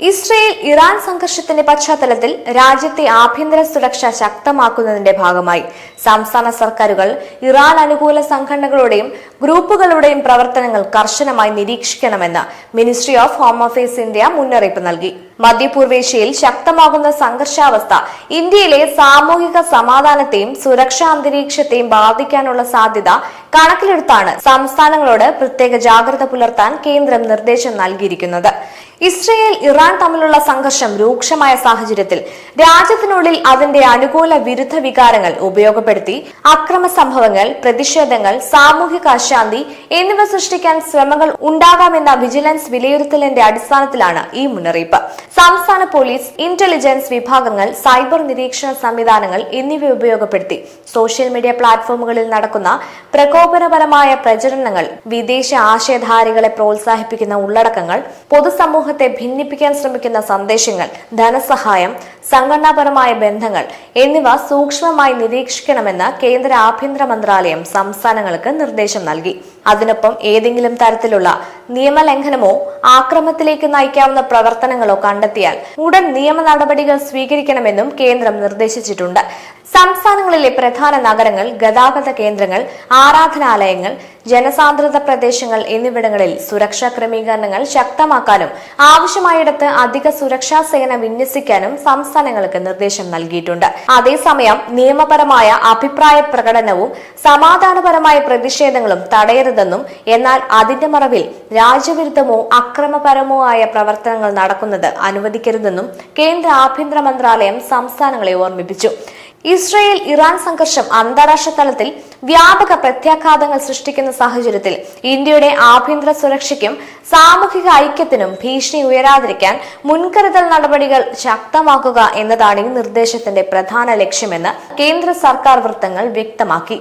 Israel Iran സംഘർഷത്തിന്റെ പശ്ചാത്തലത്തിൽ രാജ്യത്തെ ആഭ്യന്തര സുരക്ഷ ശക്തമാക്കുന്നതിന്റെ ഭാഗമായി സംസ്ഥാന സർക്കാരുകൾ ഇറാൻ അനുകൂല സംഘടനകളുടെയും ഗ്രൂപ്പുകളുടെയും പ്രവർത്തനങ്ങൾ കർശനമായി നിരീക്ഷിക്കണമെന്ന് ministry of home affairs India മുന്നറിയിപ്പ് നൽകി. മധ്യപൂർവേഷ്യയിൽ ശക്തമാകുന്ന സംഘർഷാവസ്ഥ ഇന്ത്യയിലെ സാമൂഹിക സമാധാനത്തെയും സുരക്ഷാ അന്തരീക്ഷത്തെയും ബാധിക്കാനുള്ള സാധ്യത കണക്കിലെടുത്താണ് സംസ്ഥാനങ്ങളോട് പ്രത്യേക ജാഗ്രത പുലർത്താൻ കേന്ദ്രം നിർദ്ദേശം നൽകിയിരിക്കുന്നത്. ഇസ്രയേൽ ഇറാൻ തമ്മിലുള്ള സംഘർഷം രൂക്ഷമായ സാഹചര്യത്തിൽ രാജ്യത്തിനുള്ളിൽ അതിന്റെ അനുകൂല വിരുദ്ധ വികാരങ്ങൾ ഉപയോഗപ്പെടുത്തി അക്രമ സംഭവങ്ങൾ, പ്രതിഷേധങ്ങൾ, സാമൂഹിക അശാന്തി എന്നിവ സൃഷ്ടിക്കാൻ ശ്രമങ്ങൾ ഉണ്ടാകാമെന്ന വിജിലൻസ് വിലയിരുത്തലിന്റെ അടിസ്ഥാനത്തിലാണ് ഈ മുന്നറിയിപ്പ്. സംസ്ഥാന പോലീസ്, ഇന്റലിജൻസ് വിഭാഗങ്ങൾ, സൈബർ നിരീക്ഷണ സംവിധാനങ്ങൾ എന്നിവ ഉപയോഗപ്പെടുത്തി സോഷ്യൽ മീഡിയ പ്ലാറ്റ്ഫോമുകളിൽ നടക്കുന്ന പ്രകോപനപരമായ പ്രചരണങ്ങൾ, വിദേശ ആശയധാരികളെ പ്രോത്സാഹിപ്പിക്കുന്ന ഉള്ളടക്കങ്ങൾ, പൊതുസമൂഹത്തെ ഭിന്നിപ്പിക്കാൻ ശ്രമിക്കുന്ന സന്ദേശങ്ങൾ, ധനസഹായം, സംഘടനാപരമായ ബന്ധങ്ങൾ എന്നിവ സൂക്ഷ്മമായി നിരീക്ഷിക്കണമെന്ന് കേന്ദ്ര ആഭ്യന്തര മന്ത്രാലയം സംസ്ഥാനങ്ങൾക്ക് നിർദ്ദേശം നൽകി. അതിനൊപ്പം ഏതെങ്കിലും തരത്തിലുള്ള നിയമലംഘനമോ ആക്രമണത്തിലേക്ക് നയിക്കാവുന്ന പ്രവർത്തനങ്ങളോ കണ്ടെത്തിയാൽ ഉടൻ നിയമ നടപടികൾ സ്വീകരിക്കണമെന്നും കേന്ദ്രം നിർദ്ദേശിച്ചിട്ടുണ്ട്. സംസ്ഥാനങ്ങളിലെ പ്രധാന നഗരങ്ങൾ, ഗതാഗത കേന്ദ്രങ്ങൾ, ആരാധനാലയങ്ങൾ, ജനസാന്ദ്രത പ്രദേശങ്ങൾ എന്നിവിടങ്ങളിൽ സുരക്ഷാ ക്രമീകരണങ്ങൾ ശക്തമാക്കാനും ആവശ്യമായിടത്ത് അധിക സുരക്ഷാ സേന വിന്യസിക്കാനും സംസ്ഥാനങ്ങൾക്ക് നിർദ്ദേശം നൽകിയിട്ടുണ്ട്. അതേസമയം നിയമപരമായ അഭിപ്രായ പ്രകടനവും സമാധാനപരമായ പ്രതിഷേധങ്ങളും തടയരുതെന്നും എന്നാൽ അതിന്റെ മറവിൽ രാജ്യവിരുദ്ധമോ അക്രമപരമോ ആയ പ്രവർത്തനങ്ങൾ നടക്കുന്നത് അനുവദിക്കരുതെന്നും കേന്ദ്ര ആഭ്യന്തര മന്ത്രാലയം സംസ്ഥാനങ്ങളെ ഓർമ്മിപ്പിച്ചു. ഇസ്രയേൽ ഇറാൻ സംഘർഷം അന്താരാഷ്ട്ര തലത്തിൽ വ്യാപക പ്രത്യാഘാതങ്ങൾ സൃഷ്ടിക്കുന്ന സാഹചര്യത്തിൽ ഇന്ത്യയുടെ ആഭ്യന്തര സുരക്ഷയ്ക്കും സാമൂഹിക ഐക്യത്തിനും ഭീഷണി ഉയരാതിരിക്കാൻ മുൻകരുതൽ നടപടികൾ ശക്തമാക്കുക എന്നതാണ് ഈ നിർദ്ദേശത്തിന്റെ പ്രധാന ലക്ഷ്യമെന്ന് കേന്ദ്ര സർക്കാർ വൃത്തങ്ങൾ വ്യക്തമാക്കി.